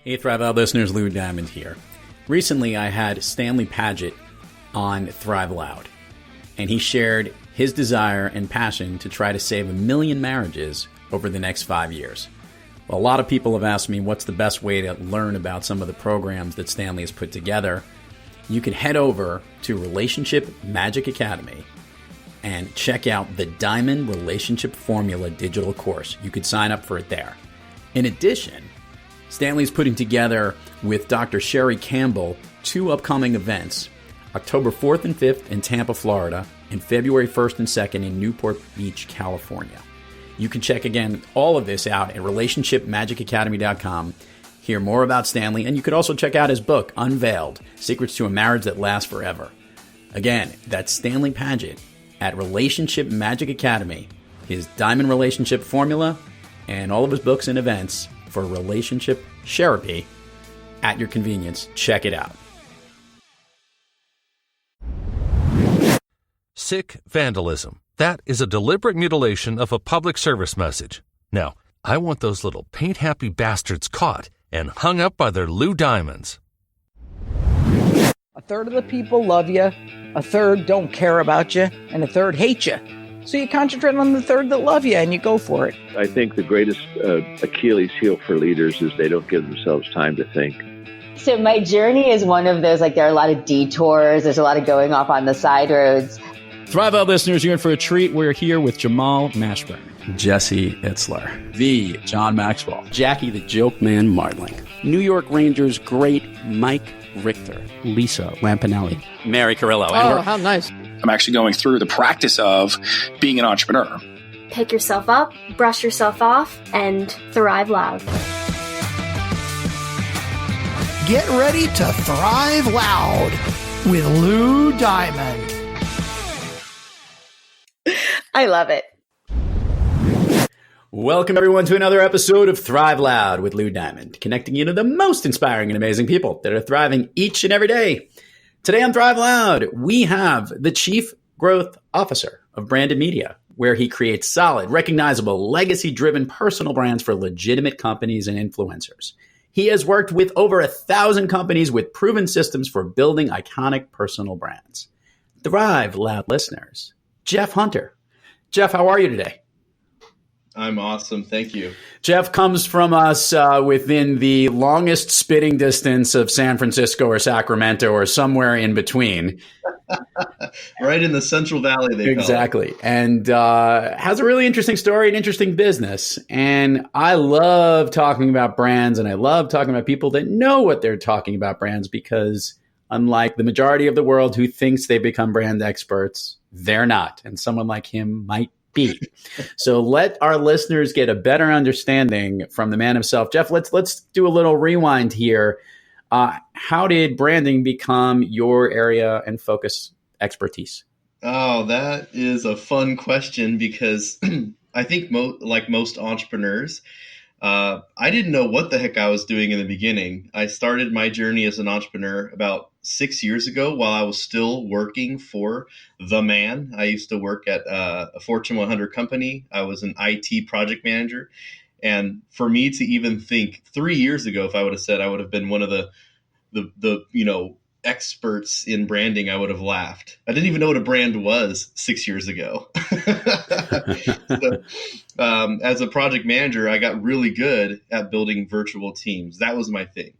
Hey, Thrive Loud listeners, Lou Diamond here. Recently, I had Stanley Paget on Thrive Loud, and he shared his desire and passion to try to save 1 million marriages over the next 5 years. Well, a lot of people have asked me what's the best way to learn about some of the programs that Stanley has put together. You can head over to Relationship Magic Academy and check out the Diamond Relationship Formula digital course. You could sign up for it there. In addition, Stanley's putting together with Dr. Sherry Campbell 2 upcoming events, October 4th and 5th in Tampa, Florida, and February 1st and 2nd in Newport Beach, California. You can check, again, all of this out at relationshipmagicacademy.com. Hear more about Stanley, and you could also check out his book, Unveiled, Secrets to a Marriage That Lasts Forever. Again, that's Stanley Paget at Relationship Magic Academy, his Diamond Relationship Formula, and all of his books and events for relationship therapy at your convenience. Check it out. Sick vandalism. That is a deliberate mutilation of a public service message. Now, I want those little paint-happy bastards caught and hung up by their Lou Diamonds. A third of the people love you, a third don't care about you, and a third hate you. So you concentrate on the third that love you and you go for it. I think the greatest Achilles heel for leaders is they don't give themselves time to think. So my journey is one of those, there are a lot of detours. There's a lot of going off on the side roads. Thrive Out listeners, you're in for a treat. We're here with Jamal Mashburn, Jesse Itzler, the John Maxwell, Jackie the Joke Man Martling, New York Rangers great Mike Richter, Lisa Lampanelli, Mary Carrillo. Oh, how nice. I'm actually going through the practice of being an entrepreneur. Pick yourself up, brush yourself off, and thrive loud. Get ready to thrive loud with Lou Diamond. I love it. Welcome, everyone, to another episode of Thrive Loud with Lou Diamond, connecting you to the most inspiring and amazing people that are thriving each and every day. Today on Thrive Loud, we have the Chief Growth Officer of Branded Media, where he creates solid, recognizable, legacy-driven personal brands for legitimate companies and influencers. He has worked with over 1,000 companies with proven systems for building iconic personal brands. Thrive Loud listeners, Jeff Hunter. Jeff, how are you today? I'm awesome. Thank you. Jeff comes from us within the longest spitting distance of San Francisco or Sacramento or somewhere in between. Right in the Central Valley, they exactly. Call it. And has a really interesting story, an interesting business. And I love talking about brands, and I love talking about people that know what they're talking about brands, because unlike the majority of the world who thinks they become brand experts, they're not. And someone like him might be. So let our listeners get a better understanding from the man himself. Jeff, let's do a little rewind here. How did branding become your area and focus expertise? Oh, that is a fun question, because I think like most entrepreneurs, I didn't know what the heck I was doing in the beginning. I started my journey as an entrepreneur about 6 years ago while I was still working for the man. I used to work at a Fortune 100 company. I was an IT project manager. And for me to even think 3 years ago, if I would have said I would have been one of the experts in branding, I would have laughed. I didn't even know what a brand was 6 years ago. So, as a project manager, I got really good at building virtual teams. That was my thing.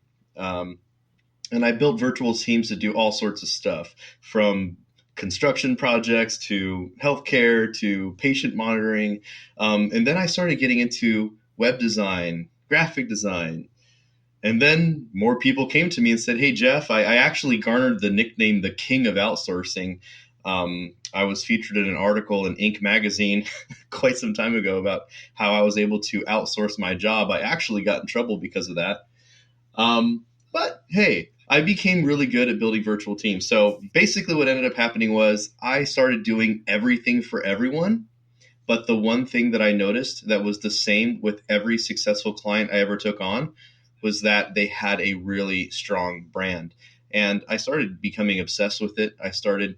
And I built virtual teams to do all sorts of stuff, from construction projects to healthcare to patient monitoring. And then I started getting into web design, graphic design. And then more people came to me and said, hey, Jeff, I actually garnered the nickname, the King of Outsourcing. I was featured in an article in Inc. magazine quite some time ago about how I was able to outsource my job. I actually got in trouble because of that. But hey, I became really good at building virtual teams. So basically what ended up happening was I started doing everything for everyone. But the one thing that I noticed that was the same with every successful client I ever took on was that they had a really strong brand. And I started becoming obsessed with it. I started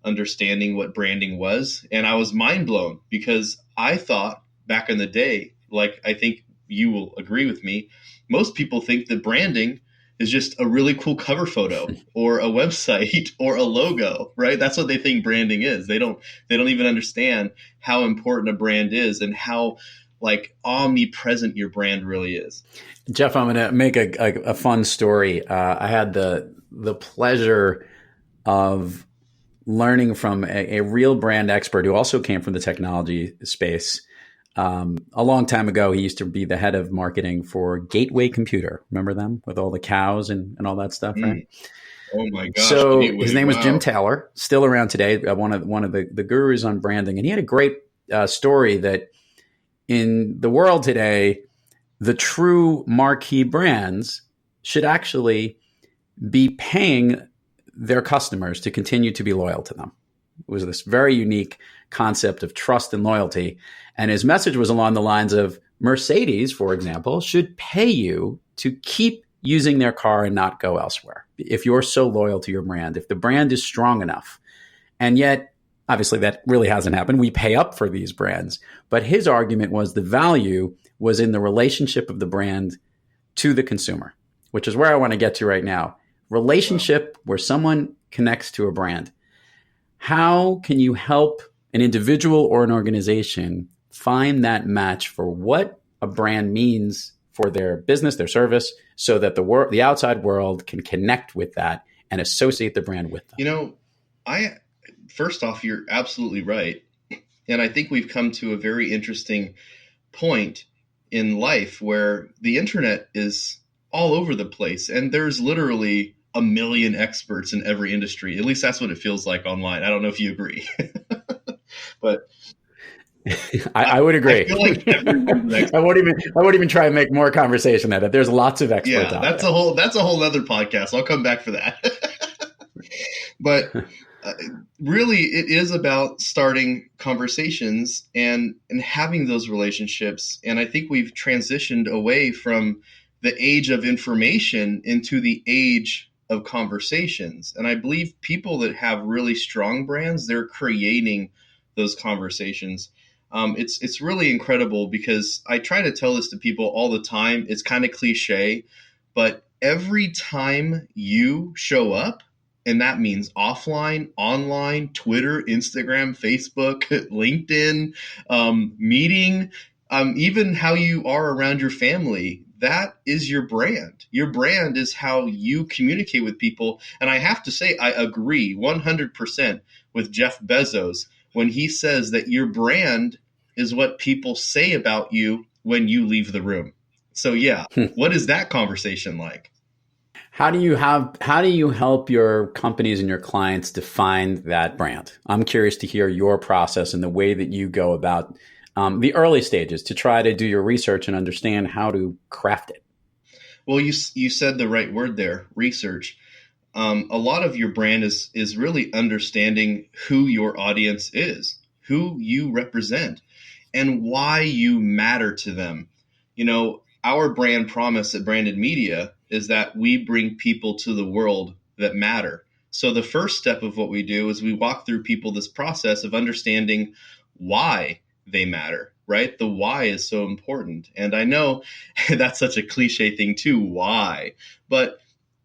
understanding what branding was. And I was mind blown, because I thought back in the day, like I think you will agree with me, most people think that branding is just a really cool cover photo or a website or a logo, right? That's what they think branding is. They don't even understand how important a brand is and how like omnipresent your brand really is. Jeff, I'm going to make a fun story. I had the pleasure of learning from a real brand expert who also came from the technology space. A long time ago, he used to be the head of marketing for Gateway Computer. Remember them with all the cows and all that stuff, right? Oh my gosh! So Gateway, his name was wow. Jim Taylor, still around today. One of the gurus on branding, and he had a great story that in the world today, the true marquee brands should actually be paying their customers to continue to be loyal to them. It was this very unique concept of trust and loyalty. And his message was along the lines of Mercedes, for example, should pay you to keep using their car and not go elsewhere. If you're so loyal to your brand, if the brand is strong enough. And yet, obviously, that really hasn't happened. We pay up for these brands. But his argument was the value was in the relationship of the brand to the consumer, which is where I want to get to right now. Relationship where someone connects to a brand. How can you help an individual or an organization find that match for what a brand means for their business, their service, so that the outside world can connect with that and associate the brand with them? You know, first off, you're absolutely right. And I think we've come to a very interesting point in life where the internet is all over the place. And there's literally a million experts in every industry. At least that's what it feels like online. I don't know if you agree. But I would agree. I feel like I won't even try and make more conversation out of it. There's lots of experts out there. That's a whole other podcast. I'll come back for that. But really, it is about starting conversations and having those relationships. And I think we've transitioned away from the age of information into the age of conversations. And I believe people that have really strong brands, they're creating those conversations. It's really incredible because I try to tell this to people all the time. It's kind of cliche, but every time you show up, and that means offline, online, Twitter, Instagram, Facebook, LinkedIn, meeting, even how you are around your family, that is your brand. Your brand is how you communicate with people. And I have to say, I agree 100% with Jeff Bezos when he says that your brand is what people say about you when you leave the room. So yeah, what is that conversation like? How do you help your companies and your clients define that brand? I'm curious to hear your process and the way that you go about the early stages to try to do your research and understand how to craft it. Well, you said the right word there, research. A lot of your brand is really understanding who your audience is, who you represent, and why you matter to them. You know, our brand promise at Branded Media is that we bring people to the world that matter. So the first step of what we do is we walk through people this process of understanding why they matter, right? The why is so important. And I know that's such a cliche thing too, why, but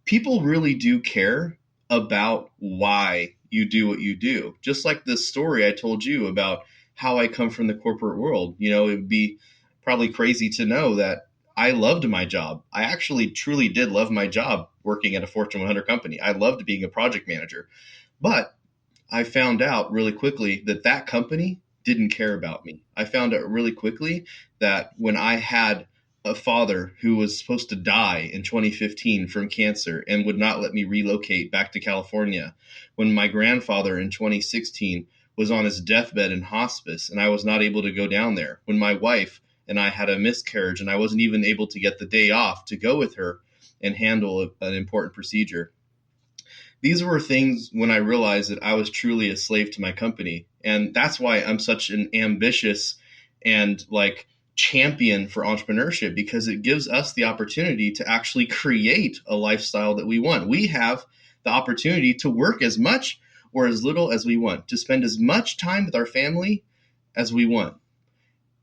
people really do care about why you do what you do. Just like this story I told you about how I come from the corporate world. You know, it'd be probably crazy to know that I loved my job. I actually truly did love my job working at a Fortune 100 company. I loved being a project manager. But I found out really quickly that that company didn't care about me. I found out really quickly that when I had a father who was supposed to die in 2015 from cancer and would not let me relocate back to California, when my grandfather in 2016 was on his deathbed in hospice and I was not able to go down there, when my wife and I had a miscarriage and I wasn't even able to get the day off to go with her and handle an important procedure. These were things when I realized that I was truly a slave to my company. And that's why I'm such an ambitious and champion for entrepreneurship, because it gives us the opportunity to actually create a lifestyle that we want. We have the opportunity to work as much or as little as we want, to spend as much time with our family as we want.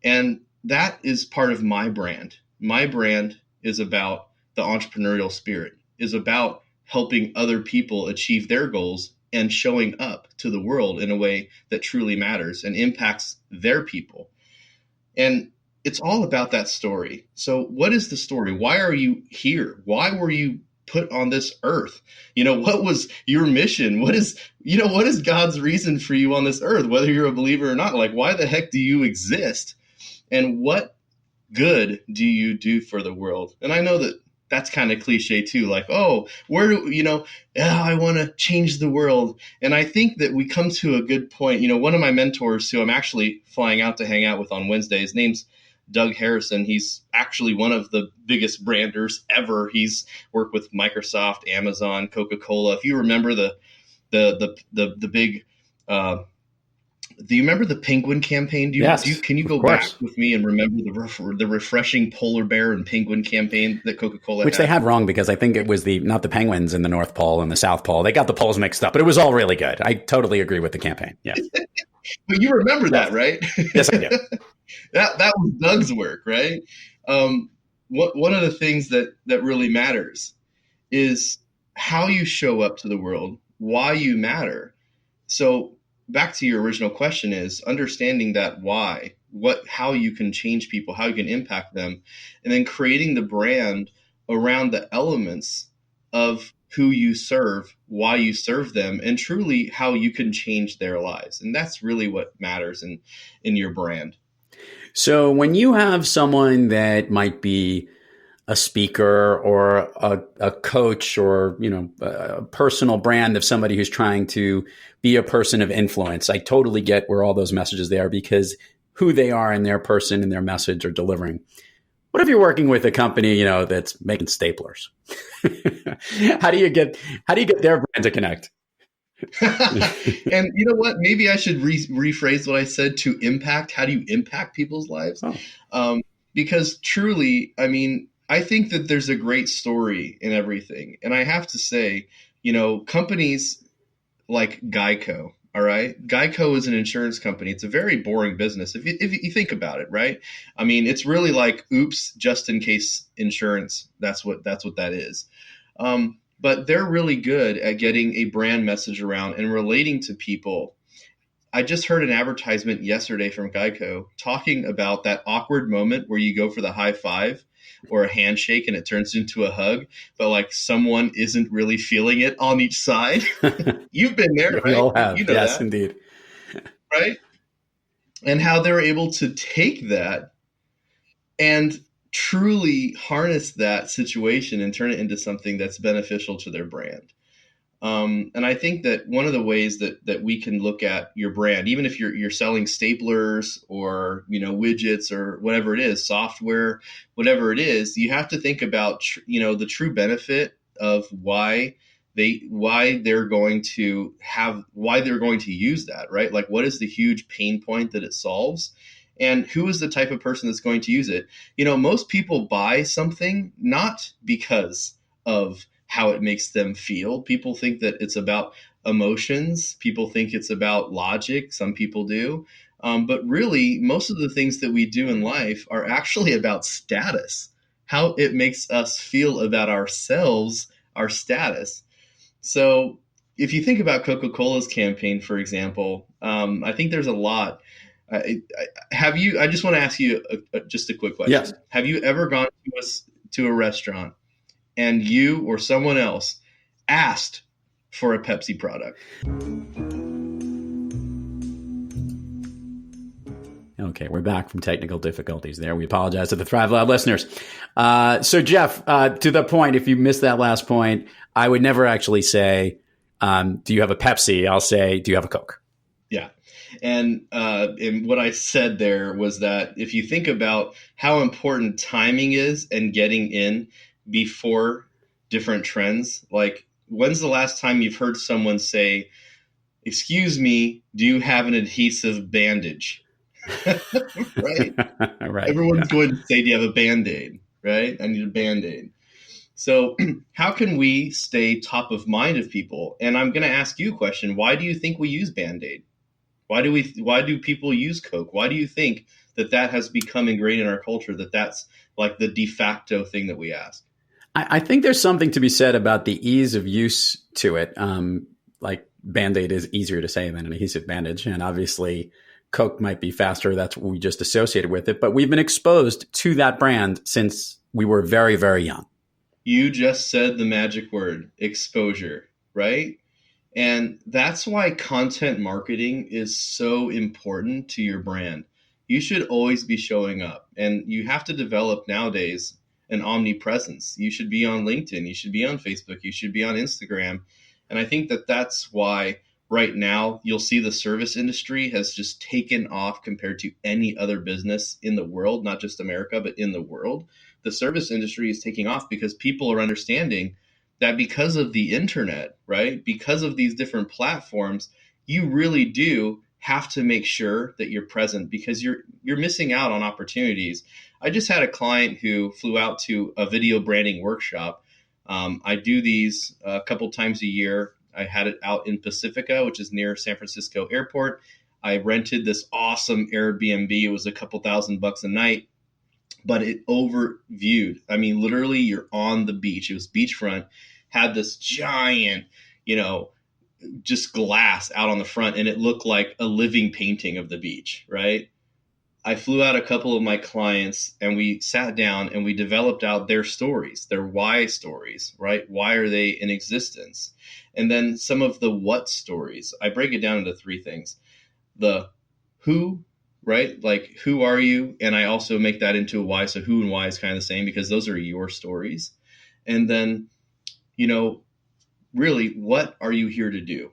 And that is part of my brand. my brand is about the entrepreneurial spirit, is about helping other people achieve their goals and showing up to the world in a way that truly matters and impacts their people. And it's all about that story. So what is the story? Why are you here? Why were you put on this earth? What was your mission? What is God's reason for you on this earth, whether you're a believer or not? Like, why the heck do you exist? And what good do you do for the world? And I know that that's kind of cliche too. Like, oh, I want to change the world. And I think that we come to a good point. One of my mentors who I'm actually flying out to hang out with on Wednesday, his name's Doug Harrison. He's actually one of the biggest branders ever. He's worked with Microsoft, Amazon, Coca-Cola. If you remember the big, do you remember the penguin campaign? Can you go back with me and remember the refreshing polar bear and penguin campaign that Coca-Cola Which had? they had wrong, because I think it was not the penguins in the North Pole and the South Pole. They got the poles mixed up, but it was all really good. I totally agree with the campaign. Yeah. But you remember that, right? Yes, I do. That was Doug's work, right? One of the things that really matters is how you show up to the world, why you matter. So back to your original question is understanding that why, how you can change people, how you can impact them, and then creating the brand around the elements of who you serve, why you serve them, and truly how you can change their lives. And that's really what matters in your brand. So when you have someone that might be a speaker or a coach or, a personal brand of somebody who's trying to be a person of influence, I totally get where all those messages there, because who they are and their person and their message are delivering. What if you're working with a company, that's making staplers? How do you get their brand to connect? And you know what? Maybe I should rephrase what I said to impact. How do you impact people's lives? Oh. Because truly, I think that there's a great story in everything. And I have to say, companies like Geico, all right? Geico is an insurance company. It's a very boring business if you think about it, right? It's really like, oops, just in case insurance. That's what that is. But they're really good at getting a brand message around and relating to people. I just heard an advertisement yesterday from Geico talking about that awkward moment where you go for the high five or a handshake and it turns into a hug, but like someone isn't really feeling it on each side. You've been there, right? We all have. Yes, that. Indeed. Right? And how they're able to take that and truly harness that situation and turn it into something that's beneficial to their brand. And I think that one of the ways that we can look at your brand, even if you're selling staplers or, widgets or whatever it is, software, whatever it is, you have to think about, the true benefit of why they're going to use that, right? Like, what is the huge pain point that it solves? And who is the type of person that's going to use it? Most people buy something not because of how it makes them feel. People think that it's about emotions. People think it's about logic. Some people do. But really, most of the things that we do in life are actually about status, how it makes us feel about ourselves, our status. So if you think about Coca-Cola's campaign, for example, I think there's a lot. I just want to ask you just a quick question. Yes. Have you ever gone to a restaurant and you or someone else asked for a Pepsi product? Okay, we're back from technical difficulties there. We apologize to the Thrive Lab listeners. So Jeff, to the point, if you missed that last point, I would never actually say, do you have a Pepsi? I'll say, do you have a Coke? Yeah. And what I said there was that if you think about how important timing is and getting in before different trends, like when's the last time you've heard someone say, excuse me, do you have an adhesive bandage? Right? Right. Everyone's going to say, do you have a Band-Aid? Right? I need a Band-Aid. So how can we stay top of mind of people? And I'm going to ask you a question. Why do you think we use Band-Aid? Why do people use Coke? Why do you think that has become ingrained in our culture, that's like the de facto thing that we ask. I think there's something to be said about the ease of use to it. Like Band-Aid is easier to say than an adhesive bandage. And obviously Coke might be faster. That's what we just associated with it. But we've been exposed to that brand since we were very, very young. You just said the magic word, exposure, right? And that's why content marketing is so important to your brand. You should always be showing up, and you have to develop nowadays an omnipresence. You should be on LinkedIn, you should be on Facebook, you should be on Instagram. And I think that that's why right now you'll see the service industry has just taken off compared to any other business in the world, not just America, but in the world. The service industry is taking off because people are understanding that because of the internet, right? Because of these different platforms, you really do have to make sure that you're present because you're missing out on opportunities. I just had a client who flew out to a video branding workshop. I do these a couple times a year. I had it out in Pacifica, which is near San Francisco Airport. I rented this awesome Airbnb. It was a couple $1,000 a night, but it overviewed. I mean, literally, you're on the beach. It was beachfront, had this giant, just glass out on the front, and it looked like a living painting of the beach, right? I flew out a couple of my clients and we sat down and we developed out their stories, their why stories, right? Why are they in existence? And then some of the what stories. I break it down into three things. The who, right? Like, who are you? And I also make that into a why. So who and why is kind of the same because those are your stories. And then, really, what are you here to do?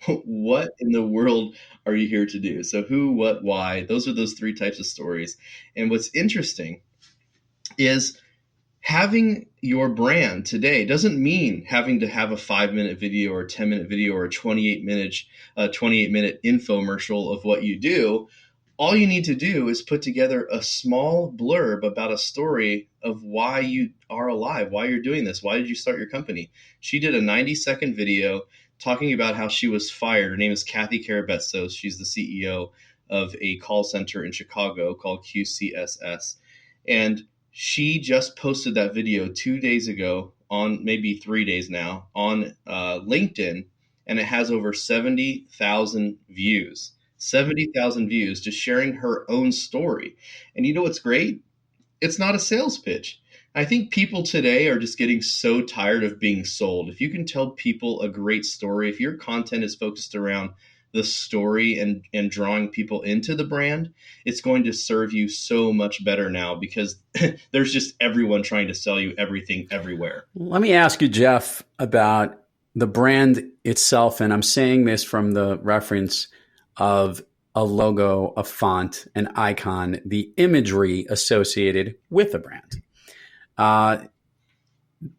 What in the world are you here to do? So who, what, why, those are those three types of stories. And what's interesting is having your brand today doesn't mean having to have a 5-minute video or a 10-minute video or a 28-minute infomercial of what you do. All you need to do is put together a small blurb about a story of why you are alive, why you're doing this, why did you start your company. She did a 90-second video talking about how she was fired. Her name is Kathy Karabetsos. She's the CEO of a call center in Chicago called QCSS. And she just posted that video 2 days ago on maybe 3 days now on LinkedIn, and it has over 70,000 views. 70,000 views just sharing her own story. And you know what's great? It's not a sales pitch. I think people today are just getting so tired of being sold. If you can tell people a great story, if your content is focused around the story and drawing people into the brand, it's going to serve you so much better now because there's just everyone trying to sell you everything everywhere. Let me ask you, Jeff, about the brand itself. And I'm saying this from the reference of a logo, a font, an icon, the imagery associated with the brand.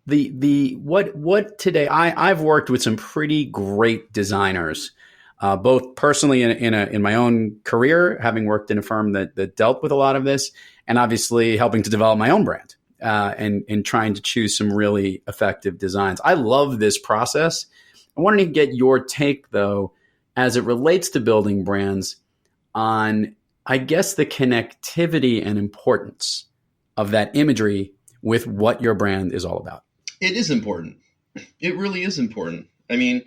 What today? I've worked with some pretty great designers, both personally in my own career, having worked in a firm that dealt with a lot of this, and obviously helping to develop my own brand and trying to choose some really effective designs. I love this process. I wanted to get your take, though, as it relates to building brands on, I guess, the connectivity and importance of that imagery with what your brand is all about. It is important. It really is important. I mean,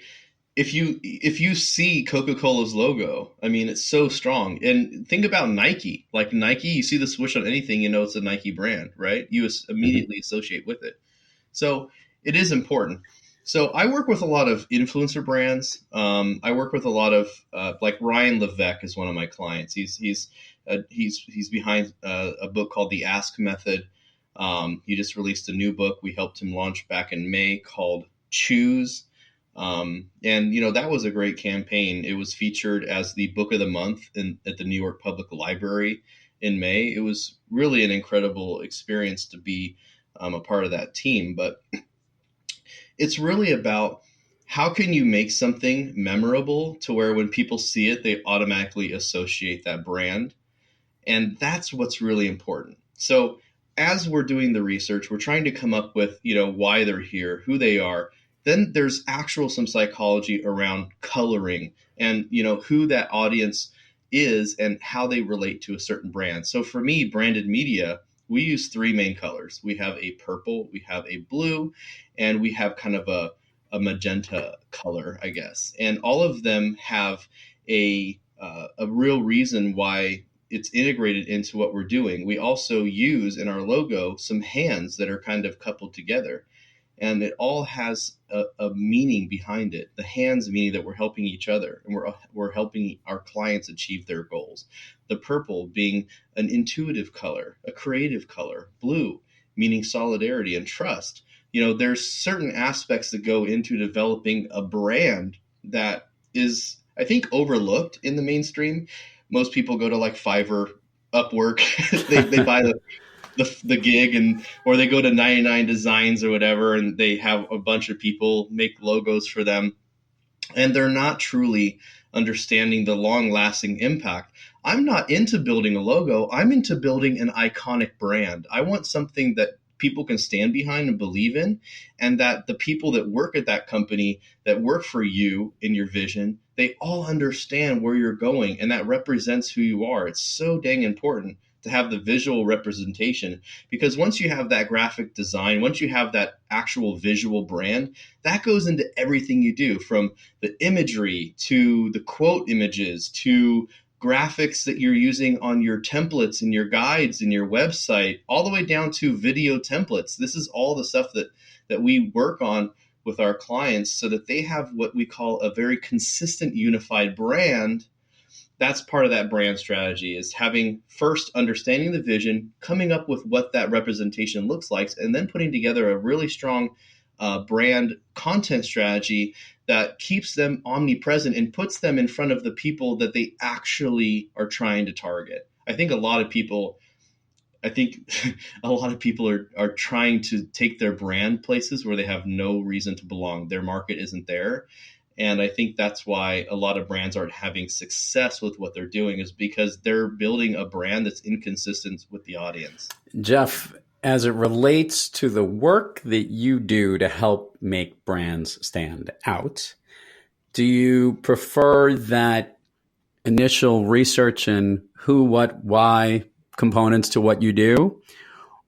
if you see Coca-Cola's logo, I mean, it's so strong. And think about Nike. Like Nike, you see the swoosh on anything, you know it's a Nike brand, right? You immediately associate with it. So it is important. So I work with a lot of influencer brands. I work with a lot of like Ryan Levesque is one of my clients. He's behind a book called The Ask Method. He just released a new book we helped him launch back in May called Choose. And that was a great campaign. It was featured as the book of the month at the New York Public Library in May. It was really an incredible experience to be a part of that team. But it's really about how can you make something memorable to where when people see it, they automatically associate that brand. And that's what's really important. So as we're doing the research, we're trying to come up with, why they're here, who they are. Then there's some psychology around coloring and, who that audience is and how they relate to a certain brand. So for me, branded media we use three main colors. We have a purple, we have a blue, and we have kind of a magenta color, I guess. And all of them have a real reason why it's integrated into what we're doing. We also use in our logo some hands that are kind of coupled together. And it all has a meaning behind it. The hands meaning that we're helping each other and we're helping our clients achieve their goals. The purple being an intuitive color, a creative color. Blue meaning solidarity and trust. You know, there's certain aspects that go into developing a brand that is, I think, overlooked in the mainstream. Most people go to like Fiverr, Upwork, they buy the gig or they go to 99 Designs or whatever, and they have a bunch of people make logos for them. And they're not truly understanding the long-lasting impact. I'm not into building a logo. I'm into building an iconic brand. I want something that people can stand behind and believe in, and that the people that work at that company, that work for you in your vision, they all understand where you're going, and that represents who you are. It's so dang important to have the visual representation, because once you have that graphic design, once you have that actual visual brand, that goes into everything you do, from the imagery to the quote images to graphics that you're using on your templates and your guides and your website, all the way down to video templates. This is all the stuff that we work on with our clients so that they have what we call a very consistent, unified brand. That's part of that brand strategy, is having first understanding the vision, coming up with what that representation looks like, and then putting together a really strong brand content strategy that keeps them omnipresent and puts them in front of the people that they actually are trying to target. I think a lot of people are trying to take their brand places where they have no reason to belong. Their market isn't there. And I think that's why a lot of brands aren't having success with what they're doing, is because they're building a brand that's inconsistent with the audience. Jeff, as it relates to the work that you do to help make brands stand out, do you prefer that initial research and who, what, why components to what you do?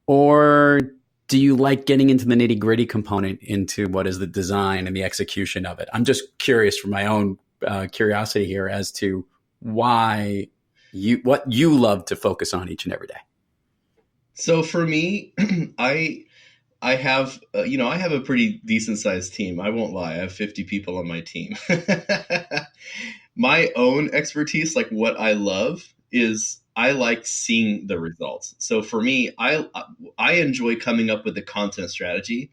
Or do you like getting into the nitty gritty component, into what is the design and the execution of it? I'm just curious for my own curiosity here as to what you love to focus on each and every day. So for me, I have a pretty decent sized team. I won't lie. I have 50 people on my team. My own expertise, like what I love, is I like seeing the results. So for me, I enjoy coming up with the content strategy.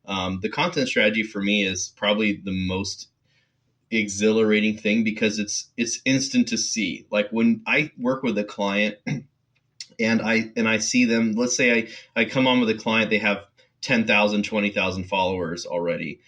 The content strategy for me is probably the most exhilarating thing, because it's instant to see. Like when I work with a client and I see them, let's say I come on with a client, they have 10,000, 20,000 followers already,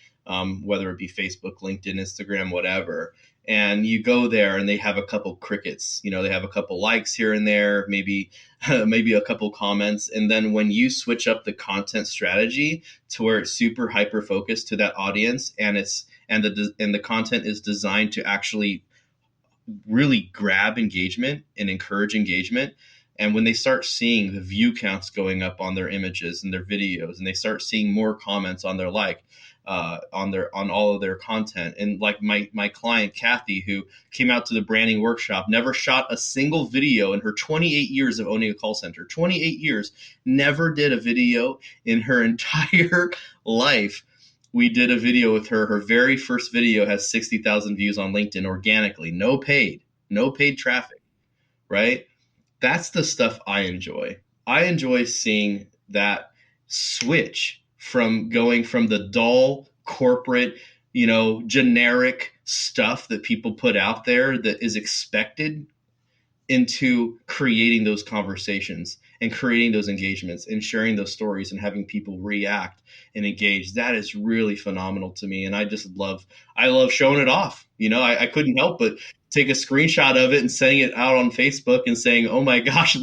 whether it be Facebook, LinkedIn, Instagram, whatever. And you go there and they have a couple crickets, they have a couple likes here and there, maybe a couple comments. And then when you switch up the content strategy to where it's super hyper focused to that audience, and the content is designed to actually really grab engagement and encourage engagement. And when they start seeing the view counts going up on their images and their videos, and they start seeing more comments on their on all of their content. And like my client, Kathy, who came out to the branding workshop, never shot a single video in her 28 years of owning a call center, 28 years, never did a video in her entire life. We did a video with her. Her very first video has 60,000 views on LinkedIn organically, no paid traffic, right? That's the stuff I enjoy. I enjoy seeing that switch from going from the dull corporate, generic stuff that people put out there that is expected, into creating those conversations and creating those engagements and sharing those stories and having people react and engage. That is really phenomenal to me. And I love showing it off. I couldn't help but take a screenshot of it and sending it out on Facebook and saying, oh my gosh,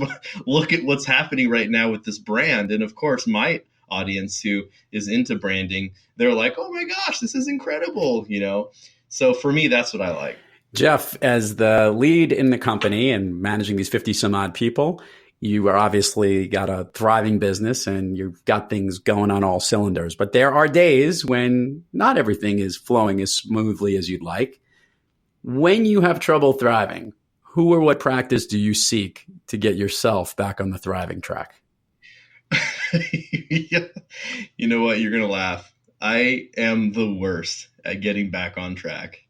look at what's happening right now with this brand. And of course, my audience who is into branding, they're like, oh my gosh, this is incredible. So for me, that's what I like. Jeff, as the lead in the company and managing these 50 some odd people, You are obviously got a thriving business and you've got things going on all cylinders. But there are days when not everything is flowing as smoothly as you'd like. When you have trouble thriving, who or what practice do you seek to get yourself back on the thriving track? Yeah. You know what? You're going to laugh. I am the worst at getting back on track.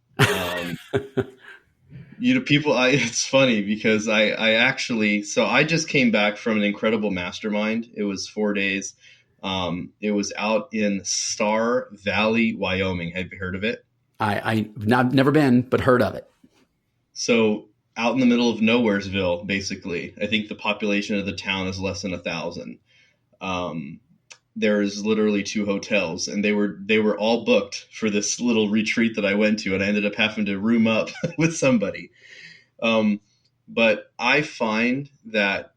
It's funny because I actually, so I just came back from an incredible mastermind. It was 4 days. It was out in Star Valley, Wyoming. Have you heard of it? I've never been, but heard of it. So out in the middle of Nowheresville, basically. I think the population of the town is less than 1,000. There's literally 2 hotels, and they were all booked for this little retreat that I went to, and I ended up having to room up with somebody. But I find that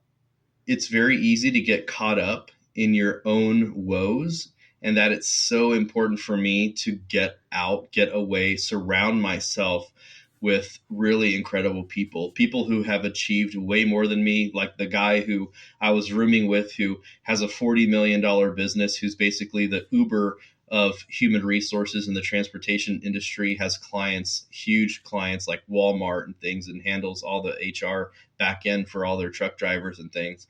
it's very easy to get caught up in your own woes, and that it's so important for me to get out, get away, surround myself with really incredible people who have achieved way more than me, like the guy who I was rooming with who has a $40 million business, who's basically the Uber of human resources in the transportation industry, has clients, huge clients like Walmart and things, and handles all the HR back end for all their truck drivers and things.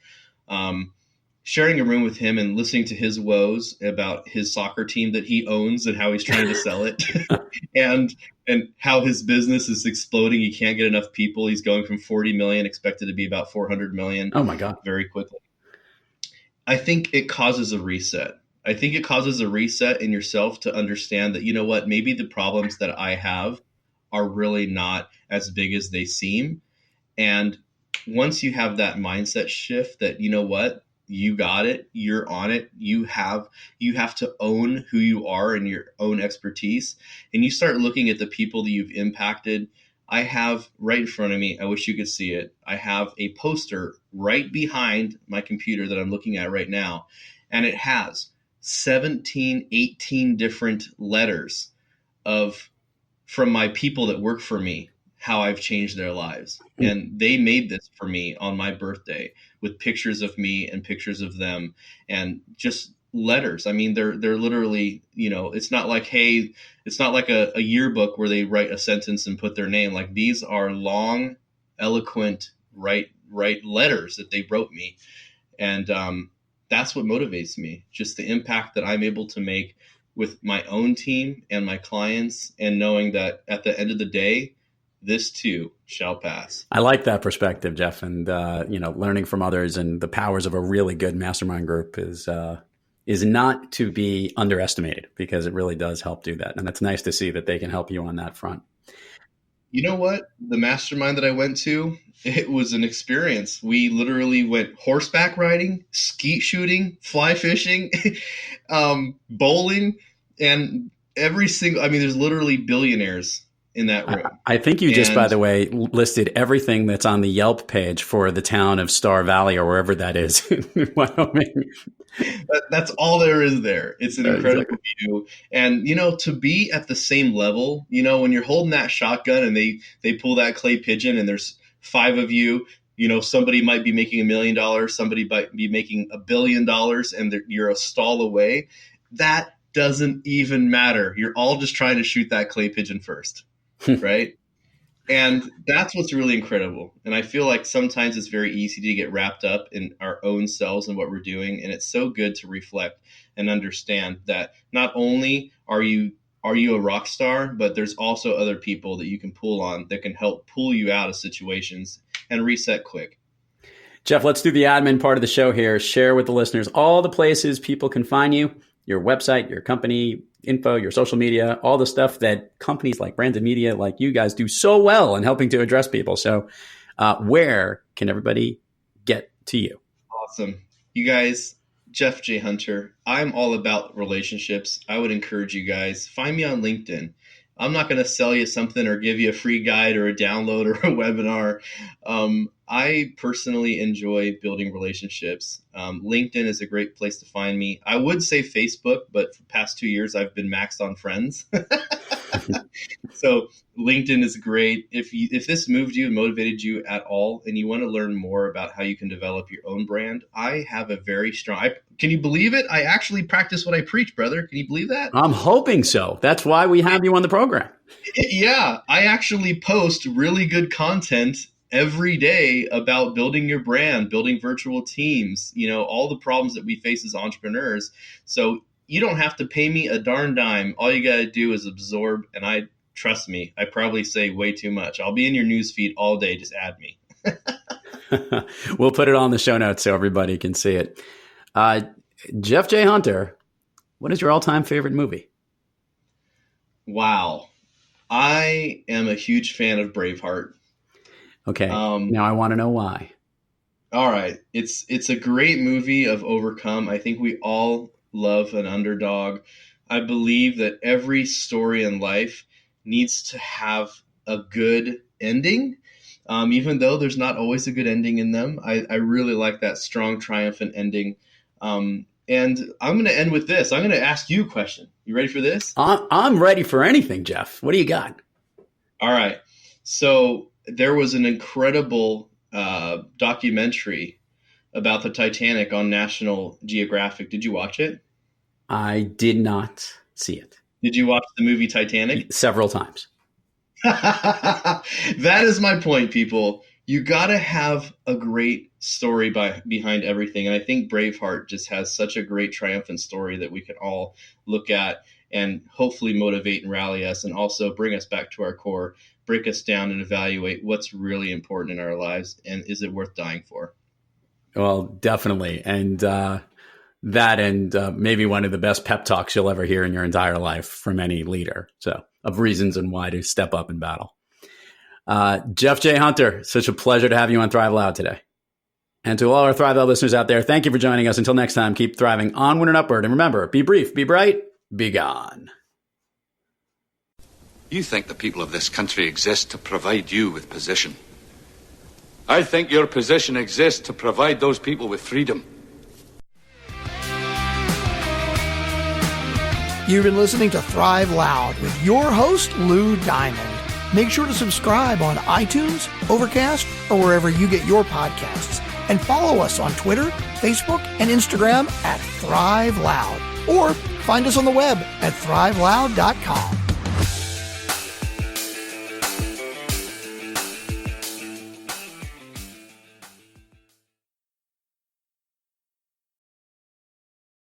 Sharing a room with him and listening to his woes about his soccer team that he owns and how he's trying to sell it and how his business is exploding. He can't get enough people. He's going from 40 million, expected to be about 400 million. Oh my God. Very quickly. I think it causes a reset. I think it causes a reset in yourself to understand that, you know what, maybe the problems that I have are really not as big as they seem. And once you have that mindset shift that, you know what, you got it, you're on it, you have to own who you are and your own expertise, and you start looking at the people that you've impacted. I have right in front of me, I wish you could see it, I have a poster right behind my computer that I'm looking at right now, and it has 17, 18 different letters from my people that work for me, how I've changed their lives. And they made this for me on my birthday with pictures of me and pictures of them and just letters. I mean, they're literally, it's not like, hey, it's not like a yearbook where they write a sentence and put their name. Like, these are long, eloquent, right letters that they wrote me. And that's what motivates me, just the impact that I'm able to make with my own team and my clients, and knowing that at the end of the day, this too shall pass. I like that perspective, Jeff. And, learning from others and the powers of a really good mastermind group is not to be underestimated, because it really does help do that. And it's nice to see that they can help you on that front. You know what? The mastermind that I went to, it was an experience. We literally went horseback riding, skeet shooting, fly fishing, bowling, and there's literally billionaires in that room. I think you just, by the way, listed everything that's on the Yelp page for the town of Star Valley or wherever that is in Wyoming. That's all there is there. It's an incredible view. And, to be at the same level, when you're holding that shotgun and they pull that clay pigeon and there's 5 of you, somebody might be making $1 million, somebody might be making $1 billion, and you're a stall away. That doesn't even matter. You're all just trying to shoot that clay pigeon first. Right? And that's what's really incredible. And I feel like sometimes it's very easy to get wrapped up in our own selves and what we're doing. And it's so good to reflect and understand that not only are you a rock star, but there's also other people that you can pull on that can help pull you out of situations and reset quick. Jeff, let's do the admin part of the show here. Share with the listeners all the places people can find you, your website, your company info, your social media, all the stuff that companies like Branded Media, like you guys, do so well in helping to address people. So where can everybody get to you? Awesome. You guys, Jeff J. Hunter, I'm all about relationships. I would encourage you guys, find me on LinkedIn. I'm not going to sell you something or give you a free guide or a download or a webinar. I personally enjoy building relationships. LinkedIn is a great place to find me. I would say Facebook, but for the past 2 years, I've been maxed on friends. So LinkedIn is great. If this moved you and motivated you at all, and you want to learn more about how you can develop your own brand, I have a very strong. Can you believe it? I actually practice what I preach, brother. Can you believe that? I'm hoping so. That's why we have you on the program. Yeah, I actually post really good content every day about building your brand, building virtual teams, all the problems that we face as entrepreneurs. So you don't have to pay me a darn dime. All you got to do is absorb. And trust me, I probably say way too much. I'll be in your newsfeed all day. Just add me. We'll put it on the show notes so everybody can see it. Jeff J. Hunter, what is your all-time favorite movie? Wow. I am a huge fan of Braveheart. Okay. Now I want to know why. All right. It's a great movie of overcome. I think we all love an underdog. I believe that every story in life needs to have a good ending. Even though there's not always a good ending in them, I really like that strong, triumphant ending. And I'm going to end with this. I'm going to ask you a question. You ready for this? I'm ready for anything, Jeff. What do you got? All right. So there was an incredible documentary about the Titanic on National Geographic. Did you watch it? I did not see it. Did you watch the movie Titanic? Several times. That is my point, people. You got to have a great story behind everything. And I think Braveheart just has such a great triumphant story that we can all look at and hopefully motivate and rally us, and also bring us back to our core, break us down and evaluate what's really important in our lives, and is it worth dying for? Well, definitely. And that and maybe one of the best pep talks you'll ever hear in your entire life from any leader. So, of reasons and why to step up in battle. Jeff J. Hunter, such a pleasure to have you on Thrive Loud today. And to all our Thrive Loud listeners out there, thank you for joining us. Until next time, keep thriving onward and upward. And remember, be brief, be bright, be gone. You think the people of this country exist to provide you with position. I think your position exists to provide those people with freedom. You've been listening to Thrive Loud with your host, Lou Diamond. Make sure to subscribe on iTunes, Overcast, or wherever you get your podcasts. And follow us on Twitter, Facebook, and Instagram at Thrive Loud. Or find us on the web at thriveloud.com.